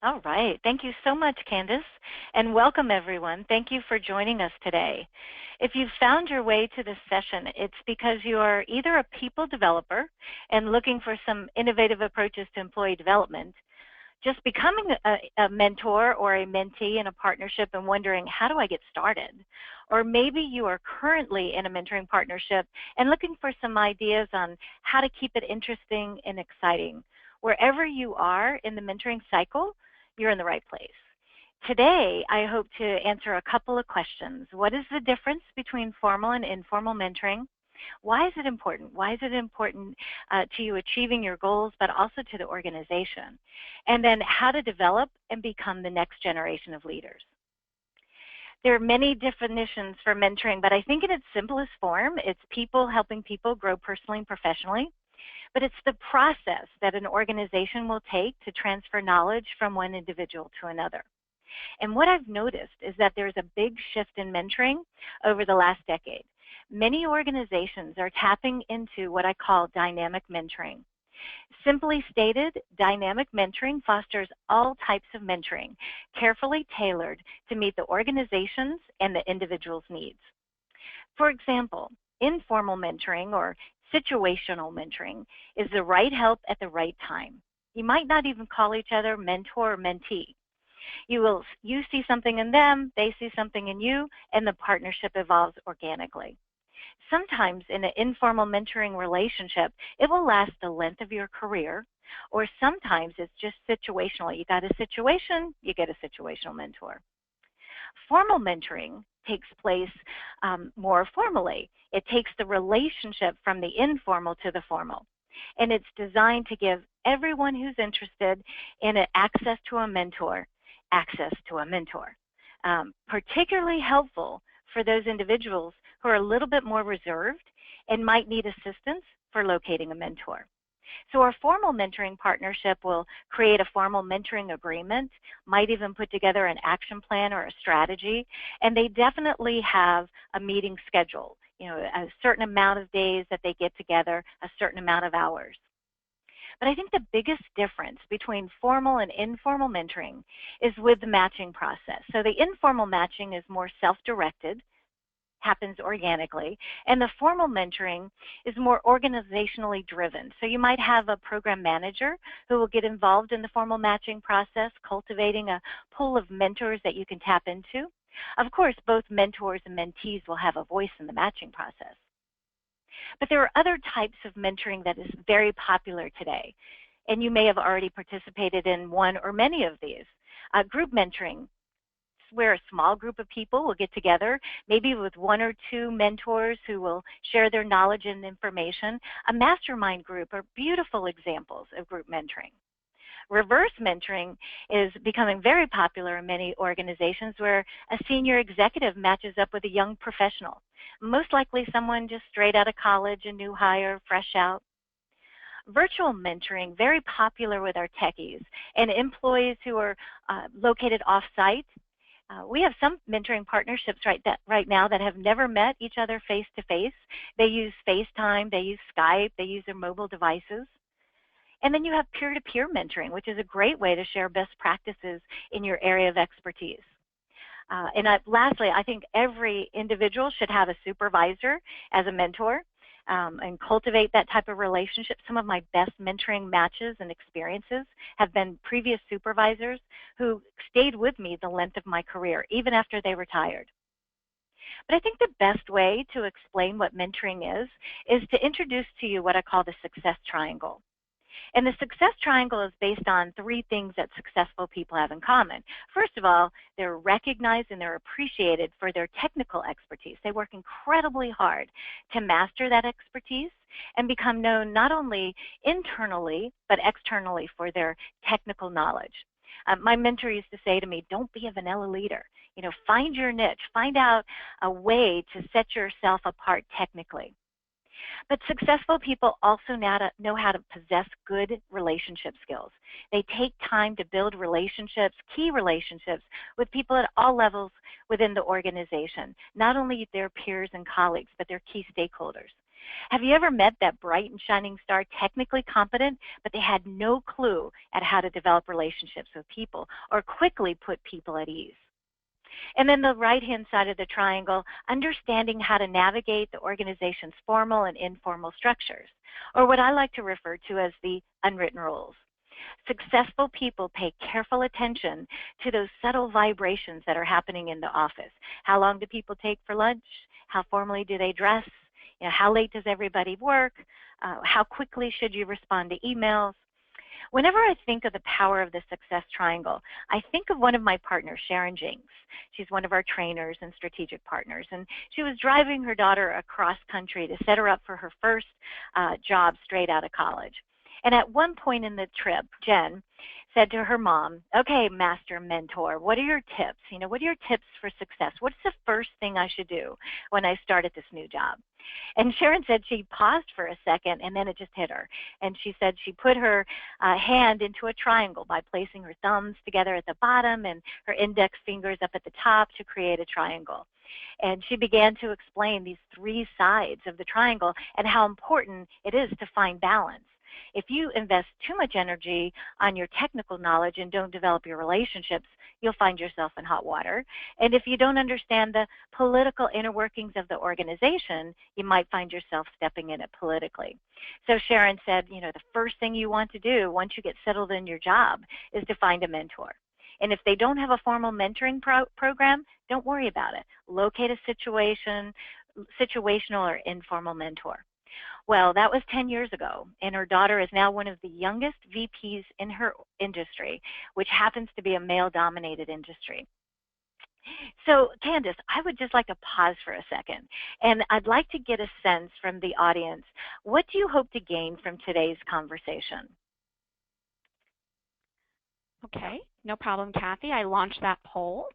All right. Thank you so much, Candace, and welcome everyone. Thank you for joining us today. If you've found your way to this session, it's because you are either a people developer and looking for some innovative approaches to employee development, just becoming a mentor or a mentee in a partnership and wondering, how do I get started? Or maybe you are currently in a mentoring partnership and looking for some ideas on how to keep it interesting and exciting. Wherever you are in the mentoring cycle, you're in the right place. Today, I hope to answer a couple of questions. What is the difference between formal and informal mentoring? Why is it important? Why is it important to you achieving your goals, but also to the organization? And then how to develop and become the next generation of leaders. There are many definitions for mentoring, but I think in its simplest form, it's people helping people grow personally and professionally. But it's the process that an organization will take to transfer knowledge from one individual to another. And what I've noticed is that there's a big shift in mentoring over the last decade. Many organizations are tapping into what I call dynamic mentoring. Simply stated, dynamic mentoring fosters all types of mentoring, carefully tailored to meet the organization's and the individual's needs. For example, informal mentoring or situational mentoring is the right help at the right time. You might not even call each other mentor or mentee. You see something in them, they see something in you, and the partnership evolves organically. Sometimes in an informal mentoring relationship, it will last the length of your career, or sometimes it's just situational. You got a situation, you get a situational mentor. Formal mentoring takes place more formally. It takes the relationship from the informal to the formal. And it's designed to give everyone who's interested in access to a mentor, particularly helpful for those individuals who are a little bit more reserved and might need assistance for locating a mentor. So our formal mentoring partnership will create a formal mentoring agreement, might even put together an action plan or a strategy, and they definitely have a meeting schedule, a certain amount of days that they get together, a certain amount of hours. But I think the biggest difference between formal and informal mentoring is with the matching process. So the informal matching is more self-directed, happens organically, and the formal mentoring is more organizationally driven. So you might have a program manager who will get involved in the formal matching process, cultivating a pool of mentors that you can tap into. Of course, both mentors and mentees will have a voice in the matching process. But there are other types of mentoring that is very popular today, and you may have already participated in one or many of these. Group mentoring, where a small group of people will get together, maybe with one or two mentors who will share their knowledge and information. A mastermind group are beautiful examples of group mentoring. Reverse mentoring is becoming very popular in many organizations where a senior executive matches up with a young professional, most likely someone just straight out of college, a new hire, fresh out. Virtual mentoring, very popular with our techies and employees who are located off-site. We have some mentoring partnerships right now that have never met each other face-to-face. They use FaceTime, they use Skype, they use their mobile devices. And then you have peer-to-peer mentoring, which is a great way to share best practices in your area of expertise. Lastly, I think every individual should have a supervisor as a mentor and cultivate that type of relationship. Some of my best mentoring matches and experiences have been previous supervisors who stayed with me the length of my career, even after they retired. But I think the best way to explain what mentoring is to introduce to you what I call the success triangle. And the success triangle is based on three things that successful people have in common. First of all, they're recognized and they're appreciated for their technical expertise. They work incredibly hard to master that expertise and become known not only internally, but externally for their technical knowledge. My mentor used to say to me, don't be a vanilla leader. Find your niche. Find out a way to set yourself apart technically. But successful people also know how to possess good relationship skills. They take time to build relationships, key relationships, with people at all levels within the organization, not only their peers and colleagues, but their key stakeholders. Have you ever met that bright and shining star, technically competent, but they had no clue at how to develop relationships with people or quickly put people at ease? And then the right-hand side of the triangle, understanding how to navigate the organization's formal and informal structures, or what I like to refer to as the unwritten rules. Successful people pay careful attention to those subtle vibrations that are happening in the office. How long do people take for lunch? How formally do they dress? How late does everybody work? How quickly should you respond to emails? Whenever I think of the power of the success triangle, I think of one of my partners, Sharon Jinks. She's one of our trainers and strategic partners, and she was driving her daughter across country to set her up for her first job straight out of college. And at one point in the trip, Jen said to her mom, okay, master mentor, what are your tips? What are your tips for success? What's the first thing I should do when I start at this new job? And Sharon said she paused for a second, and then it just hit her. And she said she put her hand into a triangle by placing her thumbs together at the bottom and her index fingers up at the top to create a triangle. And she began to explain these three sides of the triangle and how important it is to find balance. If you invest too much energy on your technical knowledge and don't develop your relationships, you'll find yourself in hot water. And if you don't understand the political inner workings of the organization, you might find yourself stepping in it politically. So Sharon said, the first thing you want to do once you get settled in your job is to find a mentor. And if they don't have a formal mentoring program, don't worry about it. Locate a situational or informal mentor. Well, that was 10 years ago, and her daughter is now one of the youngest VPs in her industry, which happens to be a male-dominated industry. So, Candace, I would just like to pause for a second, and I'd like to get a sense from the audience. What do you hope to gain from today's conversation? Okay, no problem, Kathy. I launched that poll.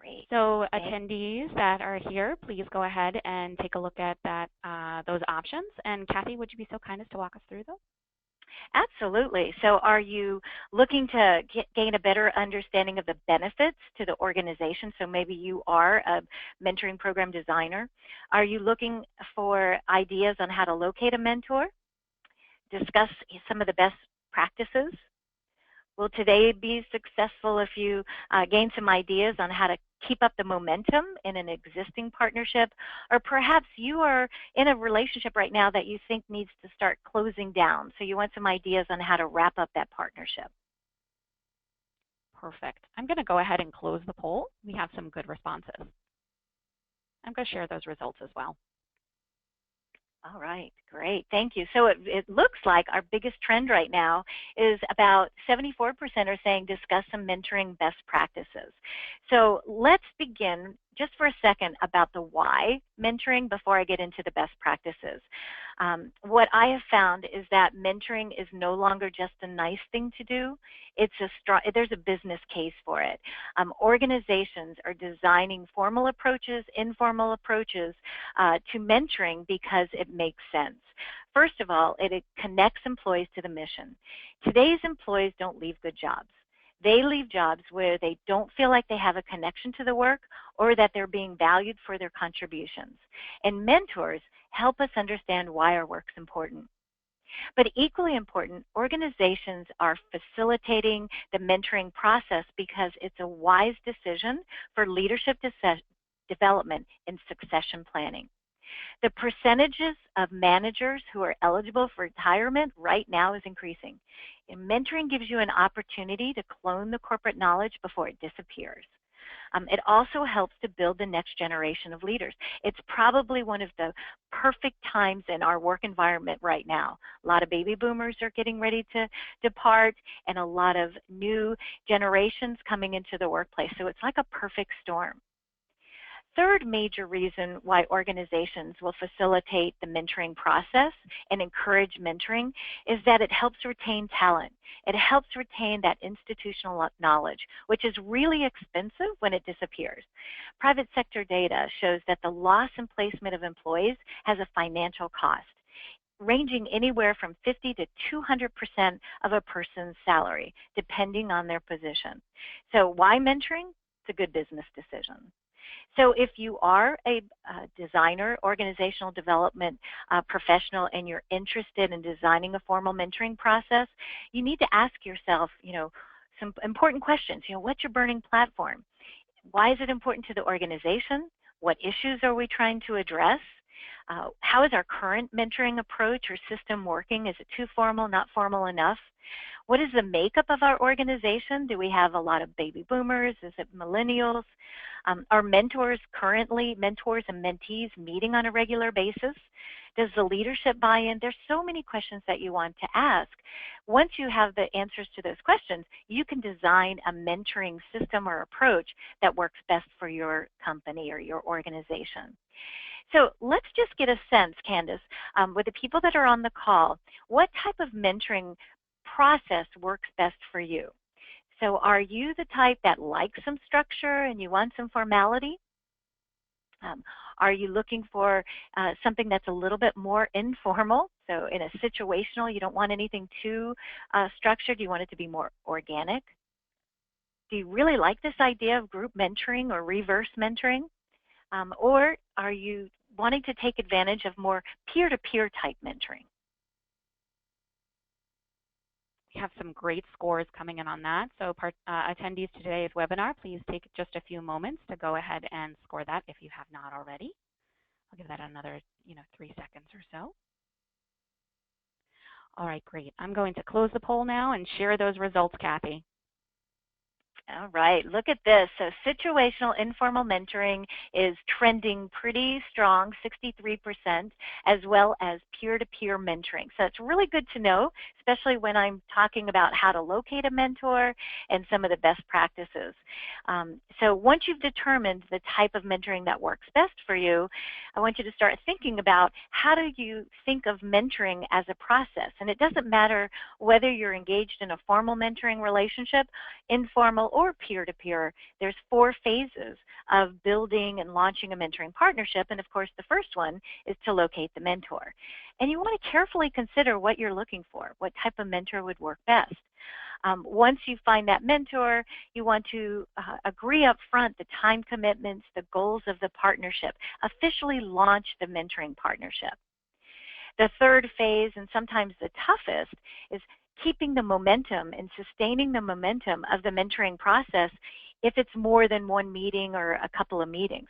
Great. So attendees that are here, please go ahead and take a look at those options. And Kathy, would you be so kind as to walk us through those? Absolutely. So are you looking to gain a better understanding of the benefits to the organization? So maybe you are a mentoring program designer. Are you looking for ideas on how to locate a mentor? Discuss some of the best practices? Will today be successful if you gain some ideas on how to keep up the momentum in an existing partnership? Or perhaps you are in a relationship right now that you think needs to start closing down, so you want some ideas on how to wrap up that partnership. Perfect. I'm going to go ahead and close the poll. We have some good responses. I'm going to share those results as well. All right, great, thank you. So it looks like our biggest trend right now is about 74% are saying discuss some mentoring best practices. So let's begin just for a second about the why mentoring before I get into the best practices. What I have found is that mentoring is no longer just a nice thing to do. There's a business case for it. Organizations are designing formal approaches, informal approaches to mentoring because it makes sense. First of all, it connects employees to the mission. Today's employees don't leave good jobs. They leave jobs where they don't feel like they have a connection to the work or that they're being valued for their contributions. And mentors help us understand why our work's important. But equally important, organizations are facilitating the mentoring process because it's a wise decision for leadership development and succession planning. The percentages of managers who are eligible for retirement right now is increasing. And mentoring gives you an opportunity to clone the corporate knowledge before it disappears. It also helps to build the next generation of leaders. It's probably one of the perfect times in our work environment right now. A lot of baby boomers are getting ready to depart and a lot of new generations coming into the workplace. So it's like a perfect storm. Third major reason why organizations will facilitate the mentoring process and encourage mentoring is that it helps retain talent. It helps retain that institutional knowledge, which is really expensive when it disappears. Private sector data shows that the loss and placement of employees has a financial cost, ranging anywhere from 50 to 200% of a person's salary, depending on their position. So why mentoring? It's a good business decision. So if you are a designer, organizational development professional, and you're interested in designing a formal mentoring process, you need to ask yourself, some important questions. What's your burning platform? Why is it important to the organization? What issues are we trying to address? How is our current mentoring approach or system working? Is it too formal, not formal enough? What is the makeup of our organization? Do we have a lot of baby boomers? Is it millennials? Are mentors and mentees meeting on a regular basis? Does the leadership buy in? There's so many questions that you want to ask. Once you have the answers to those questions, you can design a mentoring system or approach that works best for your company or your organization. So let's just get a sense, Candace, with the people that are on the call, what type of mentoring process works best for you? So are you the type that likes some structure and you want some formality? Are you looking for something that's a little bit more informal? So in a situational, you don't want anything too structured. You want it to be more organic. Do you really like this idea of group mentoring or reverse mentoring? Or are you wanting to take advantage of more peer-to-peer type mentoring? We have some great scores coming in on that. So attendees to today's webinar, please take just a few moments to go ahead and score that if you have not already. I'll give that another 3 seconds or so. All right, great. I'm going to close the poll now and share those results, Kathy. All right, look at this. So situational informal mentoring is trending pretty strong, 63%, as well as peer-to-peer mentoring. So it's really good to know, especially when I'm talking about how to locate a mentor and some of the best practices. So once you've determined the type of mentoring that works best for you, I want you to start thinking about how do you think of mentoring as a process. And it doesn't matter whether you're engaged in a formal mentoring relationship, informal, or peer-to-peer. There's 4 phases of building and launching a mentoring partnership, and of course the first one is to locate the mentor. And you want to carefully consider what you're looking for, what type of mentor would work best. Once you find that mentor, you want to agree up front the time commitments, the goals of the partnership, officially launch the mentoring partnership. The third phase, and sometimes the toughest, is keeping the momentum and sustaining the momentum of the mentoring process if it's more than one meeting or a couple of meetings.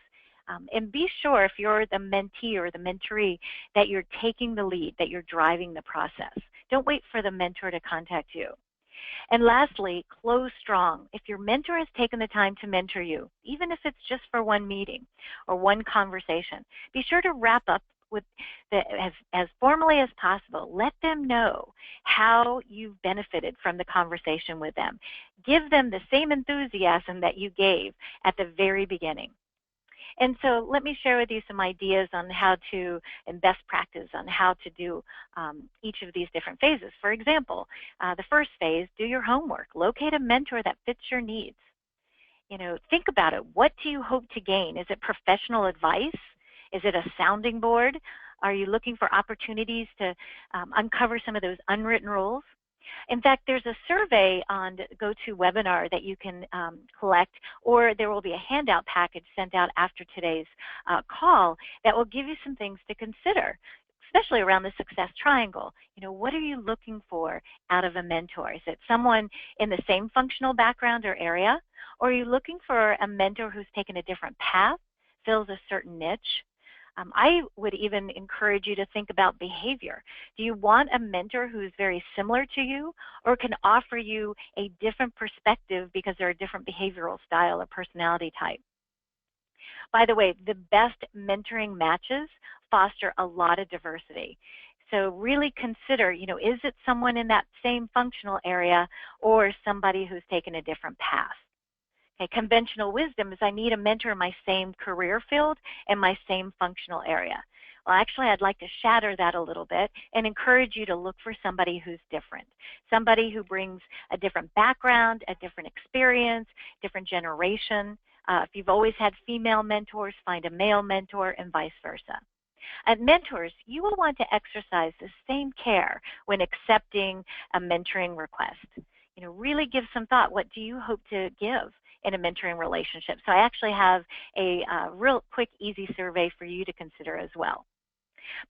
And be sure, if you're the mentee or the mentoree, that you're taking the lead, that you're driving the process. Don't wait for the mentor to contact you. And lastly, close strong. If your mentor has taken the time to mentor you, even if it's just for one meeting or one conversation, be sure to wrap up with as formally as possible. Let them know how you've benefited from the conversation with them. Give them the same enthusiasm that you gave at the very beginning. And so let me share with you some ideas on how to, and best practice on how to do each of these different phases. For example, the first phase, do your homework. Locate a mentor that fits your needs. Think about it. What do you hope to gain? Is it professional advice? Is it a sounding board? Are you looking for opportunities to uncover some of those unwritten rules? In fact, there's a survey on GoToWebinar that you can collect, or there will be a handout package sent out after today's call that will give you some things to consider, especially around the success triangle. What are you looking for out of a mentor? Is it someone in the same functional background or area? Or are you looking for a mentor who's taken a different path, fills a certain niche? I would even encourage you to think about behavior. Do you want a mentor who's very similar to you, or can offer you a different perspective because they're a different behavioral style or personality type? By the way, the best mentoring matches foster a lot of diversity. So really consider, is it someone in that same functional area or somebody who's taken a different path? Okay, conventional wisdom is I need a mentor in my same career field and my same functional area. Well, actually, I'd like to shatter that a little bit and encourage you to look for somebody who's different, somebody who brings a different background, a different experience, different generation. If you've always had female mentors, find a male mentor, and vice versa. And mentors, you will want to exercise the same care when accepting a mentoring request. Really give some thought. What do you hope to give in a mentoring relationship. So I actually have a real quick, easy survey for you to consider as well.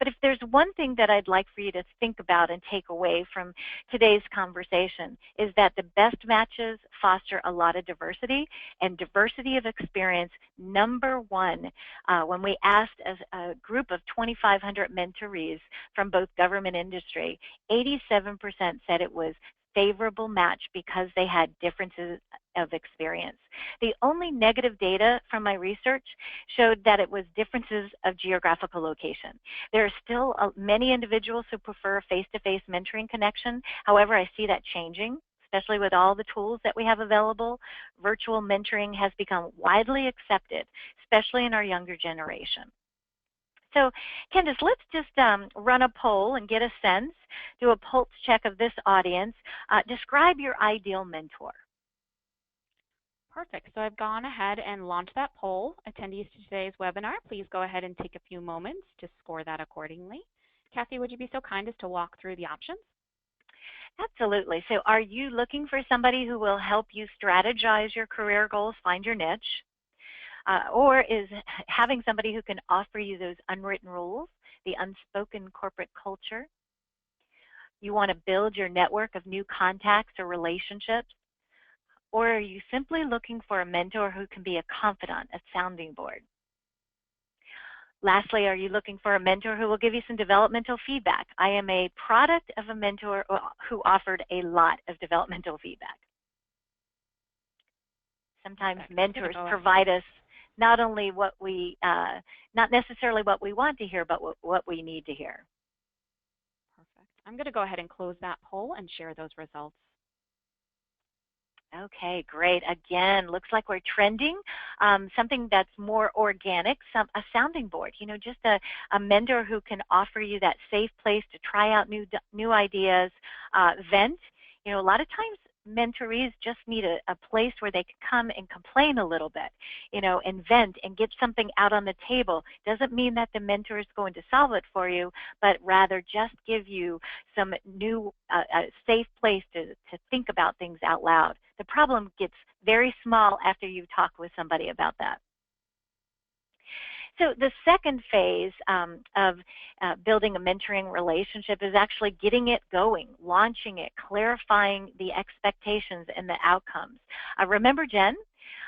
But if there's one thing that I'd like for you to think about and take away from today's conversation is that the best matches foster a lot of diversity, and diversity of experience, number one, when we asked a group of 2,500 mentorees from both government and industry, 87% said it was favorable match because they had differences of experience. The only negative data from my research showed that it was differences of geographical location. There are still many individuals who prefer a face-to-face mentoring connection. However, I see that changing, especially with all the tools that we have available. Virtual mentoring has become widely accepted, especially in our younger generation. So, Candace, let's just run a poll and get a sense, do a pulse check of this audience. Describe your ideal mentor. Perfect. So I've gone ahead and launched that poll. Attendees to today's webinar, please go ahead and take a few moments to score that accordingly. Kathy, would you be so kind as to walk through the options? Absolutely. So are you looking for somebody who will help you strategize your career goals, find your niche? Or is having somebody who can offer you those unwritten rules, the unspoken corporate culture? You want to build your network of new contacts or relationships? Or are you simply looking for a mentor who can be a confidant, a sounding board? Lastly, are you looking for a mentor who will give you some developmental feedback? I am a product of a mentor who offered a lot of developmental feedback. Sometimes mentors provide us not only what we, not necessarily what we want to hear, but what we need to hear. Perfect. I'm going to go ahead and close that poll and share those results. Okay, great. Again, looks like we're trending. Something that's more organic, a sounding board, you know, just a mentor who can offer you that safe place to try out new ideas, vent. You know, a lot of times mentorees just need a place where they can come and complain a little bit, you know, and vent and get something out on the table. Doesn't mean that the mentor is going to solve it for you, but rather just give you some new, safe place to think about things out loud. The problem gets very small after you talk with somebody about that. So the second phase of building a mentoring relationship is actually getting it going, launching it, clarifying the expectations and the outcomes. Remember Jen?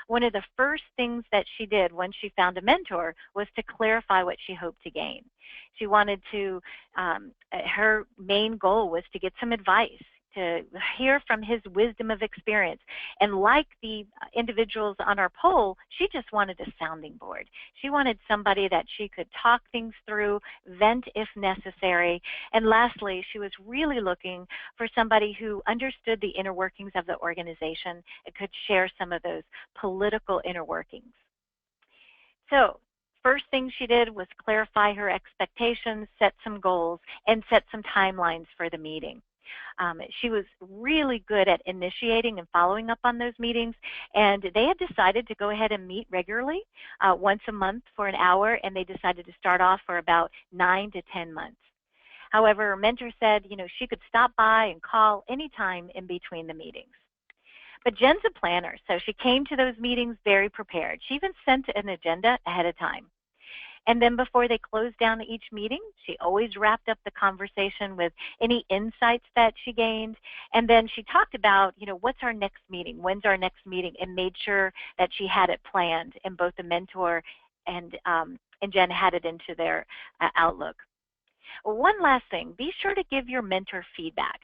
One of the first things that she did when she found a mentor was to clarify what she hoped to gain. She wanted to, her main goal was to get some advice, to hear from his wisdom of experience. And like the individuals on our poll, she just wanted a sounding board. She wanted somebody that she could talk things through, vent if necessary. And lastly, she was really looking for somebody who understood the inner workings of the organization and could share some of those political inner workings. So, first thing she did was clarify her expectations, set some goals, and set some timelines for the meeting. She was really good at initiating and following up on those meetings, and they had decided to go ahead and meet regularly, once a month for an hour, and they decided to start off for about 9 to 10 months. However, her mentor said, you know, she could stop by and call anytime in between the meetings. But Jen's a planner, so she came to those meetings very prepared. She even sent an agenda ahead of time. And then before they closed down each meeting, she always wrapped up the conversation with any insights that she gained. And then she talked about, you know, what's our next meeting? When's our next meeting? And made sure that she had it planned, and both the mentor and Jen had it into their outlook. One last thing, be sure to give your mentor feedback.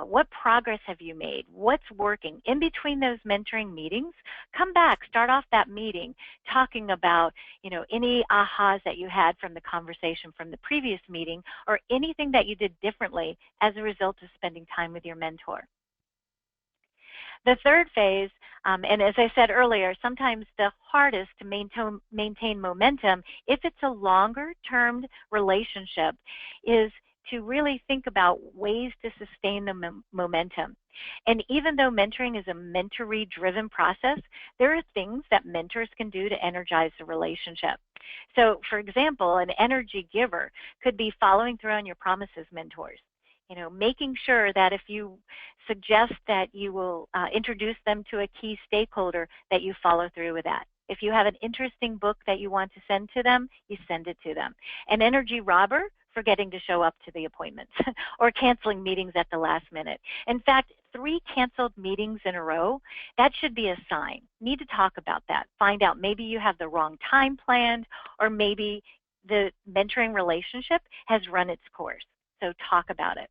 What progress have you made? What's working? In between those mentoring meetings, come back, start off that meeting talking about, you know, any ahas that you had from the conversation from the previous meeting, or anything that you did differently as a result of spending time with your mentor. The third phase, and as I said earlier, sometimes the hardest to maintain momentum, if it's a longer-term relationship, is to really think about ways to sustain the momentum. And even though mentoring is a mentoree-driven process, there are things that mentors can do to energize the relationship. So, for example, an energy giver could be following through on your promises, mentors. Making sure that if you suggest that you will introduce them to a key stakeholder, that you follow through with that. If you have an interesting book that you want to send to them, you send it to them. An energy robber, forgetting to show up to the appointments or canceling meetings at the last minute. In fact, 3 canceled meetings in a row, that should be a sign. Need to talk about that. Find out maybe you have the wrong time planned, or maybe the mentoring relationship has run its course. So talk about it.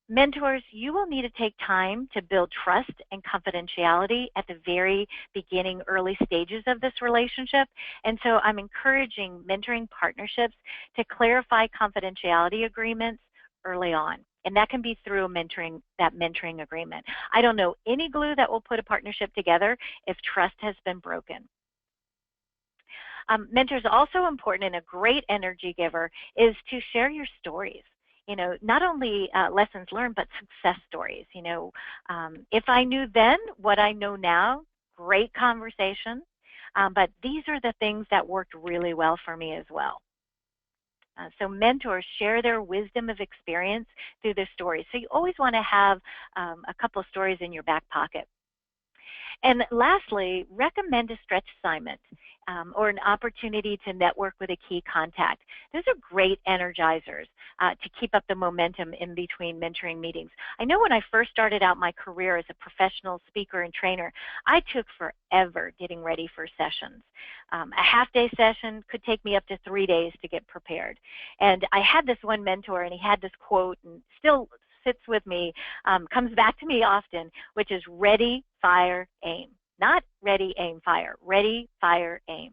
Mentors, you will need to take time to build trust and confidentiality at the very beginning, early stages of this relationship. And so I'm encouraging mentoring partnerships to clarify confidentiality agreements early on. And that can be through that mentoring agreement. I don't know any glue that will put a partnership together if trust has been broken. Mentors, also important and a great energy giver is to share your stories. Not only lessons learned, but success stories. If I knew then what I know now, great conversation. But these are the things that worked really well for me as well. So mentors share their wisdom of experience through their stories. So you always want to have a couple of stories in your back pocket. And lastly, recommend a stretch assignment or an opportunity to network with a key contact. Those are great energizers to keep up the momentum in between mentoring meetings. I know when I first started out my career as a professional speaker and trainer, I took forever getting ready for sessions. A half-day session could take me up to 3 days to get prepared. And I had this one mentor, and he had this quote, and still sits with me, comes back to me often, which is ready, fire, aim. Not ready, aim, fire. Ready, fire, aim.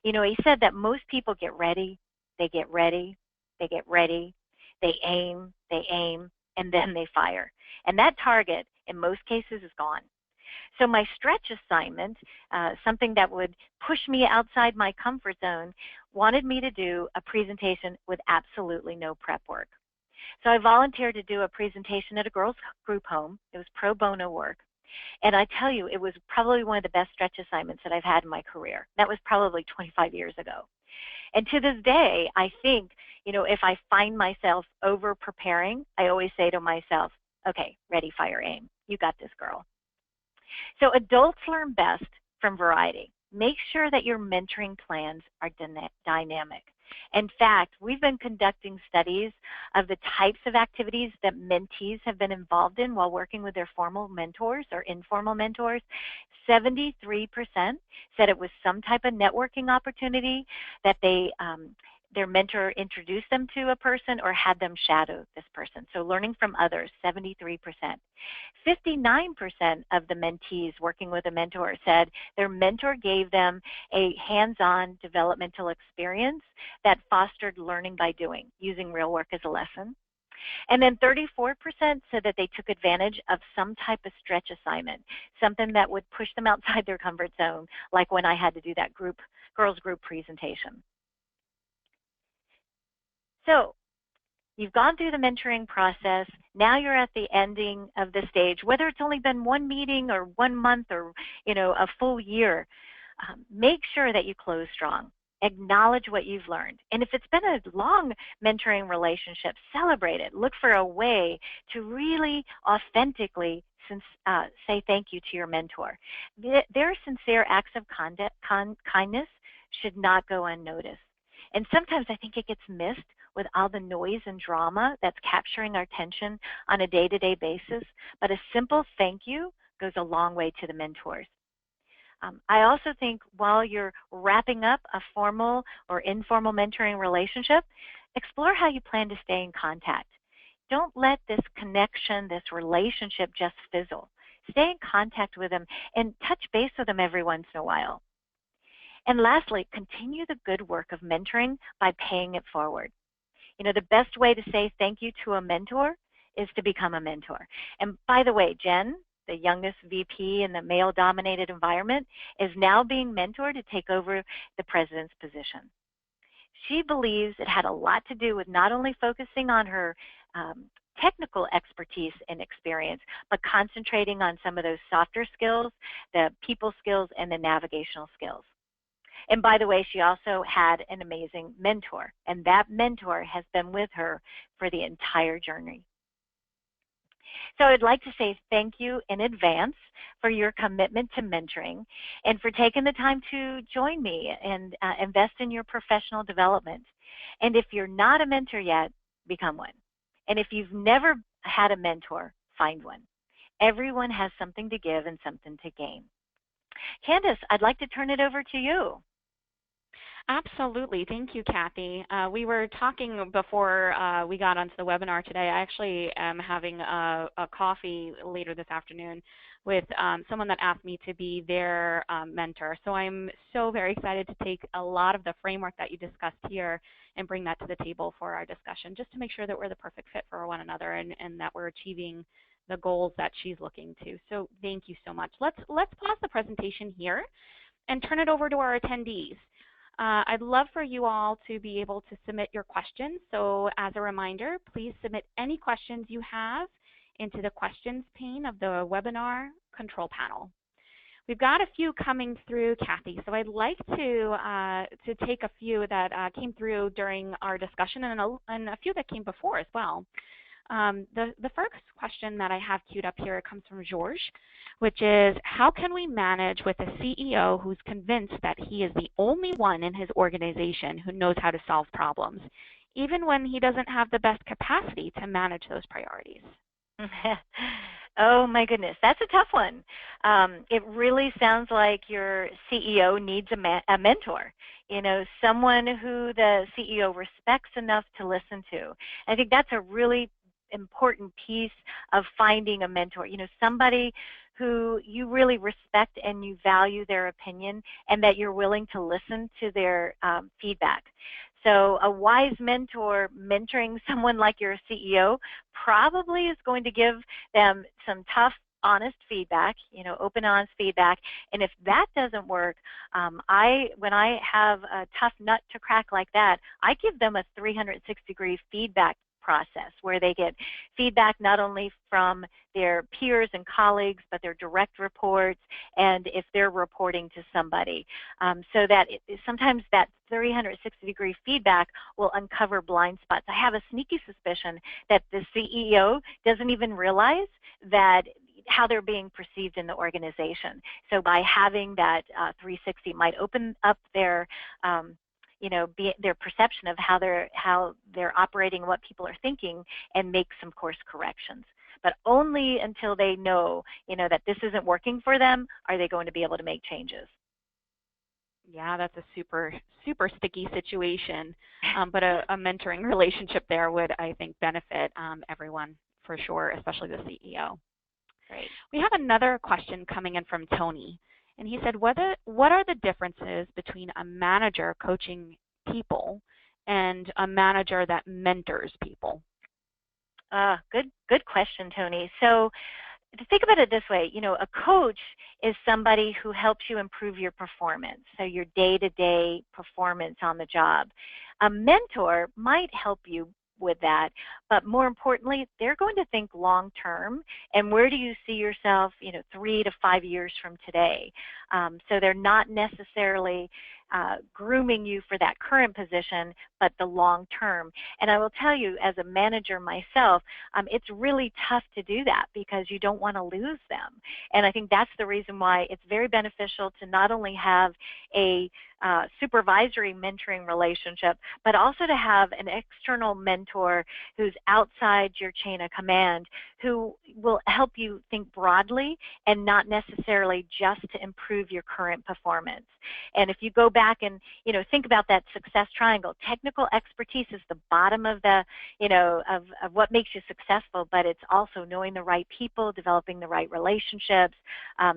He said that most people get ready, they get ready, they get ready, they aim, and then they fire. And that target, in most cases, is gone. So my stretch assignment, something that would push me outside my comfort zone, wanted me to do a presentation with absolutely no prep work. So I volunteered to do a presentation at a girls' group home. It was pro bono work. And I tell you, it was probably one of the best stretch assignments that I've had in my career. That was probably 25 years ago. And to this day, I think, if I find myself over-preparing, I always say to myself, okay, ready, fire, aim. You got this, girl. So adults learn best from variety. Make sure that your mentoring plans are dynamic. In fact, we've been conducting studies of the types of activities that mentees have been involved in while working with their formal mentors or informal mentors. 73% said it was some type of networking opportunity that their mentor introduced them to a person or had them shadow this person. So learning from others, 73%. 59% of the mentees working with a mentor said their mentor gave them a hands-on developmental experience that fostered learning by doing, using real work as a lesson. And then 34% said that they took advantage of some type of stretch assignment, something that would push them outside their comfort zone, like when I had to do that girls group presentation. So you've gone through the mentoring process. Now you're at the ending of the stage, whether it's only been one meeting or 1 month or a full year. Make sure that you close strong. Acknowledge what you've learned. And if it's been a long mentoring relationship, celebrate it. Look for a way to really authentically say thank you to your mentor. Their sincere acts of kindness should not go unnoticed. And sometimes I think it gets missed with all the noise and drama that's capturing our attention on a day-to-day basis. But a simple thank you goes a long way to the mentors. I also think while you're wrapping up a formal or informal mentoring relationship, explore how you plan to stay in contact. Don't let this connection, this relationship just fizzle. Stay in contact with them and touch base with them every once in a while. And lastly, continue the good work of mentoring by paying it forward. The best way to say thank you to a mentor is to become a mentor. And by the way, Jen, the youngest VP in the male-dominated environment, is now being mentored to take over the president's position. She believes it had a lot to do with not only focusing on her technical expertise and experience, but concentrating on some of those softer skills, the people skills, and the navigational skills. And by the way, she also had an amazing mentor, and that mentor has been with her for the entire journey. So I'd like to say thank you in advance for your commitment to mentoring and for taking the time to join me and invest in your professional development. And if you're not a mentor yet, become one. And if you've never had a mentor, find one. Everyone has something to give and something to gain. Candace, I'd like to turn it over to you. Absolutely. Thank you, Kathy. We were talking before we got onto the webinar today. I actually am having a coffee later this afternoon with someone that asked me to be their mentor. So I'm so very excited to take a lot of the framework that you discussed here and bring that to the table for our discussion, just to make sure that we're the perfect fit for one another and that we're achieving the goals that she's looking to. So thank you so much. Let's pause the presentation here and turn it over to our attendees. I'd love for you all to be able to submit your questions. So as a reminder, please submit any questions you have into the questions pane of the webinar control panel. We've got a few coming through, Kathy, so I'd like to take a few that came through during our discussion and a few that came before as well. The first question that I have queued up here comes from George, which is, how can we manage with a CEO who's convinced that he is the only one in his organization who knows how to solve problems, even when he doesn't have the best capacity to manage those priorities? Oh my goodness, that's a tough one. It really sounds like your CEO needs a mentor, someone who the CEO respects enough to listen to. I think that's a really important piece of finding a mentor, somebody who you really respect and you value their opinion and that you're willing to listen to their feedback. So a wise mentor mentoring someone like your CEO probably is going to give them some tough, honest feedback, open, honest feedback. And if that doesn't work, when I have a tough nut to crack like that, I give them a 360-degree feedback process where they get feedback not only from their peers and colleagues, but their direct reports, and if they're reporting to somebody. So that sometimes that 360-degree feedback will uncover blind spots. I have a sneaky suspicion that the CEO doesn't even realize that how they're being perceived in the organization. So by having that 360 might open up their their perception of how they're operating, what people are thinking, and make some course corrections. But only until they know, that this isn't working for them are they going to be able to make changes. Yeah, that's a super, super sticky situation, but a mentoring relationship there would, I think, benefit everyone for sure, especially the CEO. Great. We have another question coming in from Tony. And he said, what are the differences between a manager coaching people and a manager that mentors people? Good question, Tony. So to think about it this way, a coach is somebody who helps you improve your performance, so your day-to-day performance on the job. A mentor might help you with that, but more importantly, they're going to think long term, and where do you see yourself 3 to 5 years from today. So they're not necessarily grooming you for that current position, but the long term. And I will tell you, as a manager myself, it's really tough to do that because you don't want to lose them. And I think that's the reason why it's very beneficial to not only have a supervisory mentoring relationship, but also to have an external mentor who's outside your chain of command, who will help you think broadly and not necessarily just to improve your current performance. And if you go back and think about that success triangle, technical expertise is the bottom of the of what makes you successful, but it's also knowing the right people, developing the right relationships,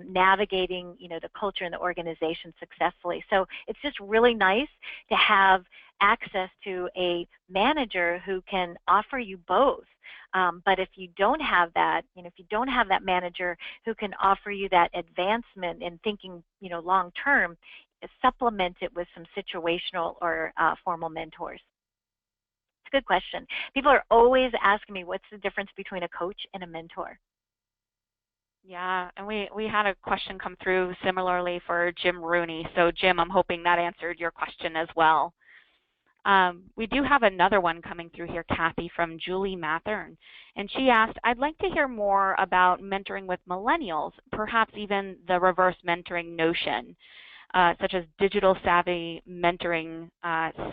navigating the culture and the organization successfully. So it's just really nice to have access to a manager who can offer you both. But if you don't have that, if you don't have that manager who can offer you that advancement in thinking, long term, supplement it with some situational or formal mentors. It's a good question. People are always asking me, what's the difference between a coach and a mentor? Yeah, and we had a question come through similarly for Jim Rooney. So Jim, I'm hoping that answered your question as well. We do have another one coming through here, Kathy, from Julie Mathern. And she asked, I'd like to hear more about mentoring with millennials, perhaps even the reverse mentoring notion, such as digital savvy mentoring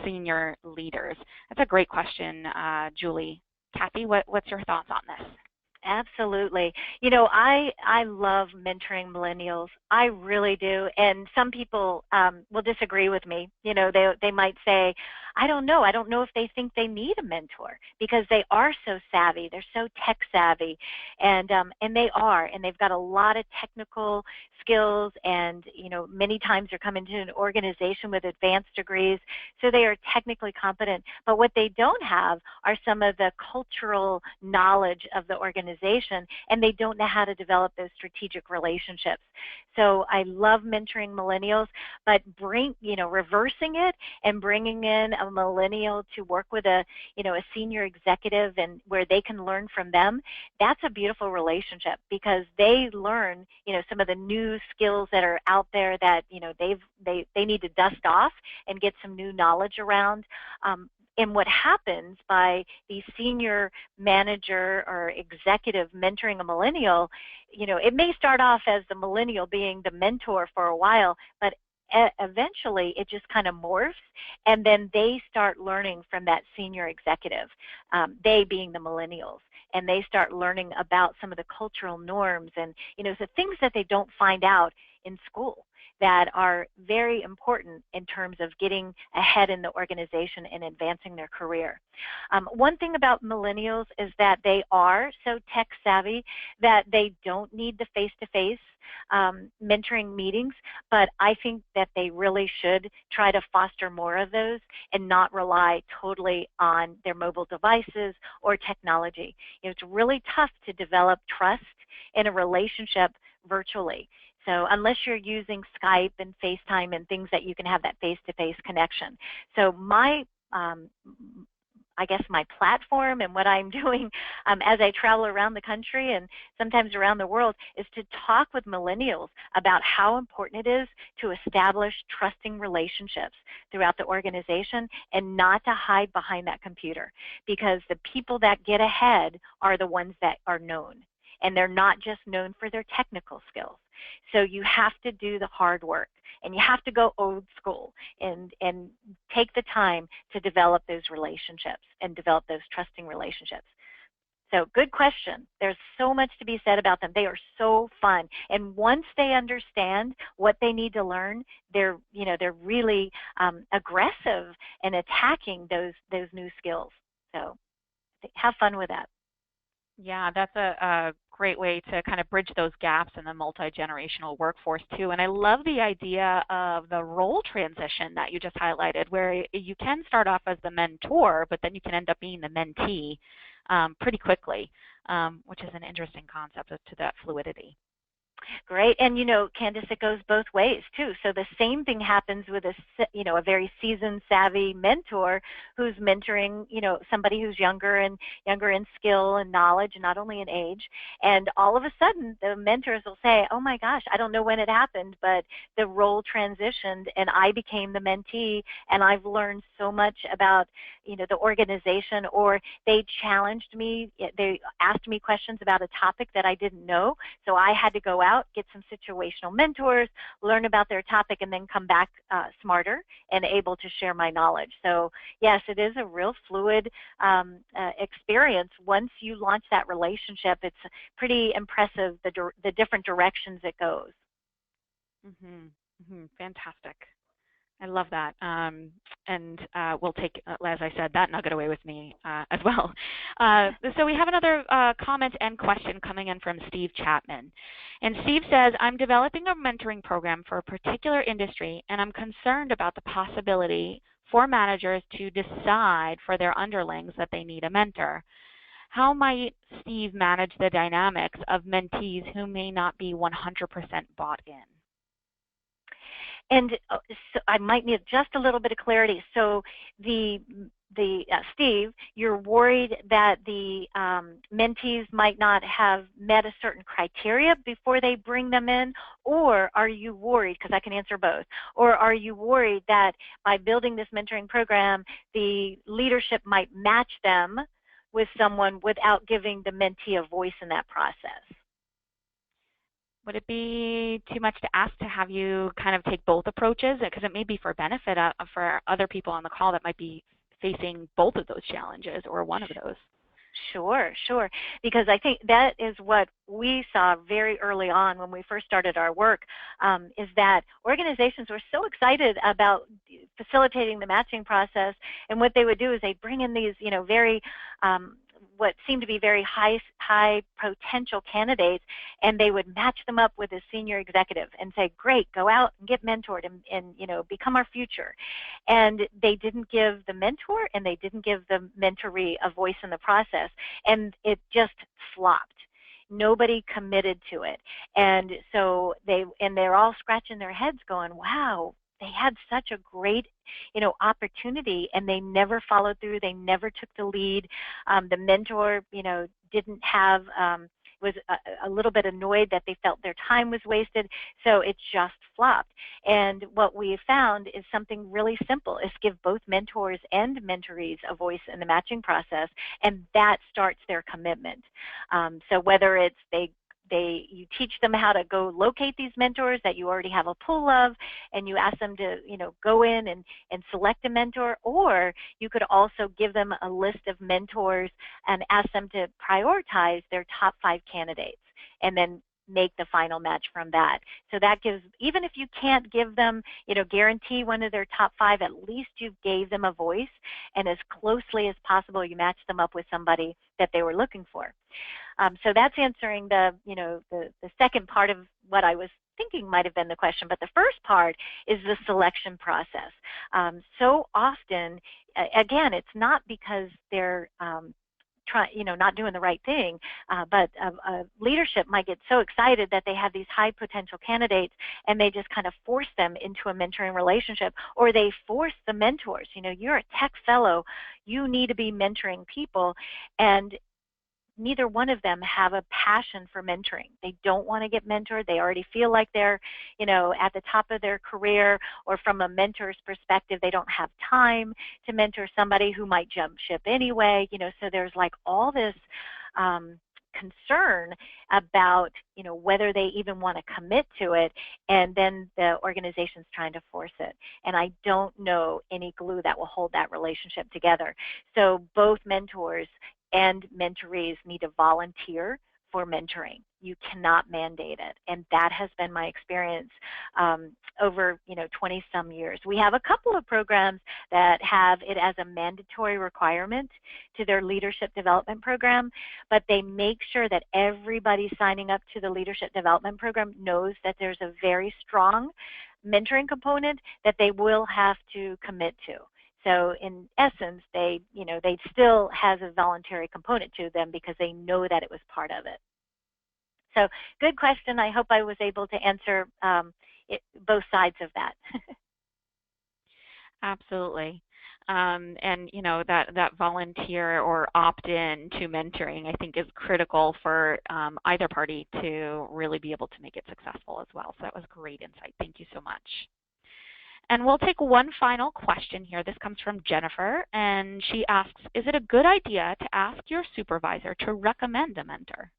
senior leaders. That's a great question, Julie. Kathy, what's your thoughts on this? Absolutely. You know, I love mentoring millennials. I really do. And some people will disagree with me. You know, they might say, I don't know. I don't know if they think they need a mentor because they are so savvy. They're so tech savvy, and they are, and they've got a lot of technical skills. And you know, many times they're coming to an organization with advanced degrees, so they are technically competent. But what they don't have are some of the cultural knowledge of the organization, and they don't know how to develop those strategic relationships. So I love mentoring millennials, but reversing it and bringing in a millennial to work with a senior executive and where they can learn from them, that's a beautiful relationship because they learn, some of the new skills that are out there that, they need to dust off and get some new knowledge around. And what happens by the senior manager or executive mentoring a millennial, it may start off as the millennial being the mentor for a while, but eventually it just kind of morphs, and then they start learning from that senior executive, they being the millennials, and they start learning about some of the cultural norms and the things that they don't find out in school that are very important in terms of getting ahead in the organization and advancing their career. One thing about millennials is that they are so tech savvy that they don't need the face-to-face mentoring meetings, but I think that they really should try to foster more of those and not rely totally on their mobile devices or technology. It's really tough to develop trust in a relationship virtually. So unless you're using Skype and FaceTime and things that you can have that face-to-face connection. So my platform and what I'm doing as I travel around the country and sometimes around the world is to talk with millennials about how important it is to establish trusting relationships throughout the organization and not to hide behind that computer, because the people that get ahead are the ones that are known, and they're not just known for their technical skills. So you have to do the hard work, and you have to go old school and take the time to develop those relationships and develop those trusting relationships. So good question. There's so much to be said about them. They are so fun. And once they understand what they need to learn, they're really aggressive in attacking those new skills. So have fun with that. Yeah, that's a great way to kind of bridge those gaps in the multi-generational workforce too. And I love the idea of the role transition that you just highlighted, where you can start off as the mentor, but then you can end up being the mentee pretty quickly, which is an interesting concept to that fluidity. Great. And Candace, it goes both ways too. So the same thing happens with a very seasoned, savvy mentor who's mentoring, somebody who's younger in skill and knowledge, not only in age. And all of a sudden, the mentors will say, "Oh my gosh, I don't know when it happened, but the role transitioned, and I became the mentee, and I've learned so much about, the organization." Or they challenged me. They asked me questions about a topic that I didn't know, so I had to go out, get some situational mentors, learn about their topic, and then come back smarter and able to share my knowledge. So yes, it is a real fluid experience. Once you launch that relationship, it's pretty impressive the different directions it goes. Fantastic. I love that. And we'll take, as I said, that nugget away with me as well. So we have another comment and question coming in from Steve Chapman. And Steve says, I'm developing a mentoring program for a particular industry, and I'm concerned about the possibility for managers to decide for their underlings that they need a mentor. How might Steve manage the dynamics of mentees who may not be 100% bought in? And so I might need just a little bit of clarity. So the Steve, you're worried that the mentees might not have met a certain criteria before they bring them in, or are you worried, because I can answer both, or are you worried that by building this mentoring program, the leadership might match them with someone without giving the mentee a voice in that process? Would it be too much to ask to have you kind of take both approaches? Because it may be for benefit for other people on the call that might be facing both of those challenges or one of those. Sure, sure. Because I think that is what we saw very early on when we first started our work, is that organizations were so excited about facilitating the matching process, and what they would do is they'd bring in these, very what seemed to be very high potential candidates, and they would match them up with a senior executive and say, great, go out and get mentored and become our future. And they didn't give the mentor and they didn't give the mentoree a voice in the process, and it just flopped. Nobody committed to it. And so they're all scratching their heads going, wow, they had such a great opportunity, and they never followed through. They never took the lead. The mentor didn't have was a little bit annoyed that they felt their time was wasted, so it just flopped. And what we found is something really simple, is give both mentors and mentorees a voice in the matching process, and that starts their commitment. So whether it's you teach them how to go locate these mentors that you already have a pool of, and you ask them to go in and select a mentor, or you could also give them a list of mentors and ask them to prioritize their top 5 candidates and then make the final match from that. So that gives, even if you can't give them, guarantee one of their top 5, at least you gave them a voice, and as closely as possible you match them up with somebody that they were looking for. So that's answering the second part of what I was thinking might have been the question. But the first part is the selection process. So often, again, it's not because they're not doing the right thing, but leadership might get so excited that they have these high potential candidates, and they just kind of force them into a mentoring relationship, or they force the mentors. You're a tech fellow, you need to be mentoring people, and neither one of them have a passion for mentoring. They don't want to get mentored. They already feel like they're, at the top of their career, or from a mentor's perspective, they don't have time to mentor somebody who might jump ship anyway. So there's like all this concern about, whether they even want to commit to it, and then the organization's trying to force it. And I don't know any glue that will hold that relationship together. So both mentors and mentorees need to volunteer for mentoring. You cannot mandate it, and that has been my experience over 20-some years. We have a couple of programs that have it as a mandatory requirement to their leadership development program, but they make sure that everybody signing up to the leadership development program knows that there's a very strong mentoring component that they will have to commit to. So in essence, they still has a voluntary component to them because they know that it was part of it. So good question. I hope I was able to answer both sides of that. Absolutely. And that volunteer or opt-in to mentoring, I think, is critical for either party to really be able to make it successful as well. So that was great insight. Thank you so much. And we'll take one final question here. This comes from Jennifer, and she asks, is it a good idea to ask your supervisor to recommend a mentor?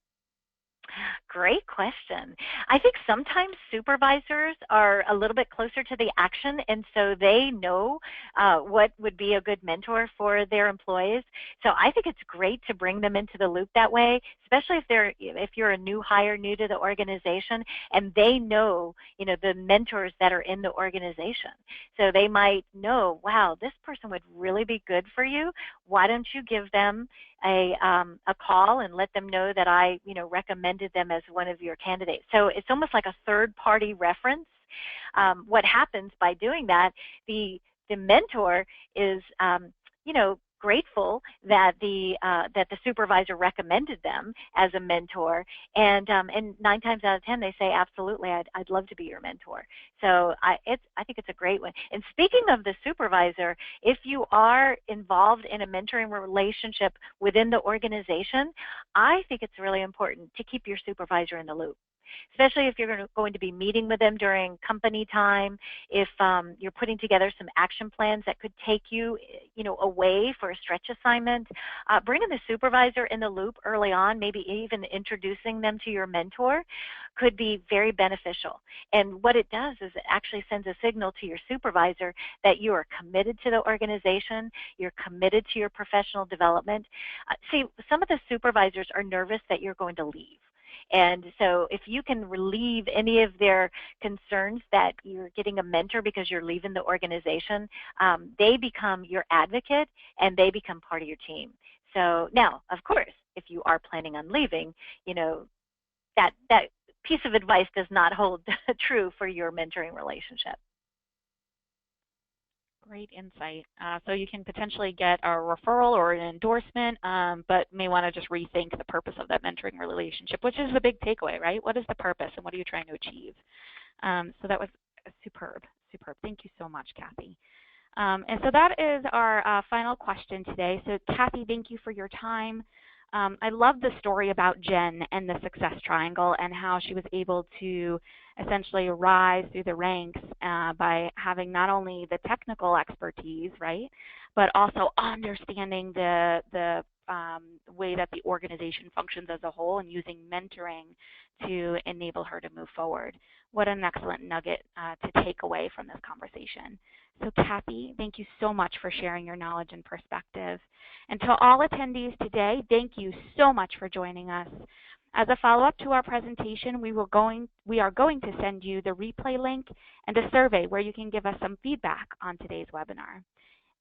Great question. I think sometimes supervisors are a little bit closer to the action, and so they know what would be a good mentor for their employees. So I think it's great to bring them into the loop that way, especially if you're a new hire, new to the organization, and they know the mentors that are in the organization. So they might know, wow, this person would really be good for you. Why don't you give them a call and let them know that I recommended them as one of your candidates. So it's almost like a third-party reference. What happens by doing that, the mentor is grateful that the supervisor recommended them as a mentor, and 9 times out of 10 they say, absolutely, I'd love to be your mentor. So I think it's a great one. And speaking of the supervisor, if you are involved in a mentoring relationship within the organization, I think it's really important to keep your supervisor in the loop, especially if you're going to be meeting with them during company time, if you're putting together some action plans that could take you, away for a stretch assignment. Bringing the supervisor in the loop early on, maybe even introducing them to your mentor, could be very beneficial. And what it does is it actually sends a signal to your supervisor that you are committed to the organization, you're committed to your professional development. See, some of the supervisors are nervous that you're going to leave. And so if you can relieve any of their concerns that you're getting a mentor because you're leaving the organization, they become your advocate and they become part of your team. So now, of course, if you are planning on leaving, that piece of advice does not hold true for your mentoring relationship. Great insight. So you can potentially get a referral or an endorsement, but may want to just rethink the purpose of that mentoring relationship, which is the big takeaway, right? What is the purpose and what are you trying to achieve? So that was superb, superb. Thank you so much, Kathy. And so that is our final question today. So Kathy, thank you for your time. I love the story about Jen and the success triangle and how she was able to essentially rise through the ranks by having not only the technical expertise, right, but also understanding the way that the organization functions as a whole and using mentoring to enable her to move forward. What an excellent nugget to take away from this conversation. So Kathy, thank you so much for sharing your knowledge and perspective. And to all attendees today, thank you so much for joining us. As a follow-up to our presentation, we are going to send you the replay link and a survey where you can give us some feedback on today's webinar.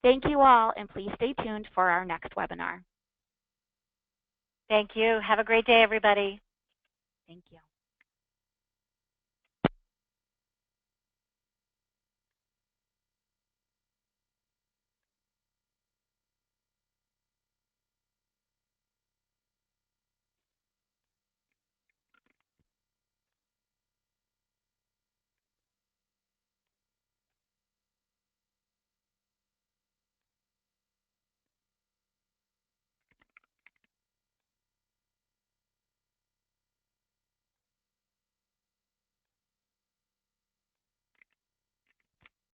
Thank you all, and please stay tuned for our next webinar. Thank you. Have a great day, everybody. Thank you.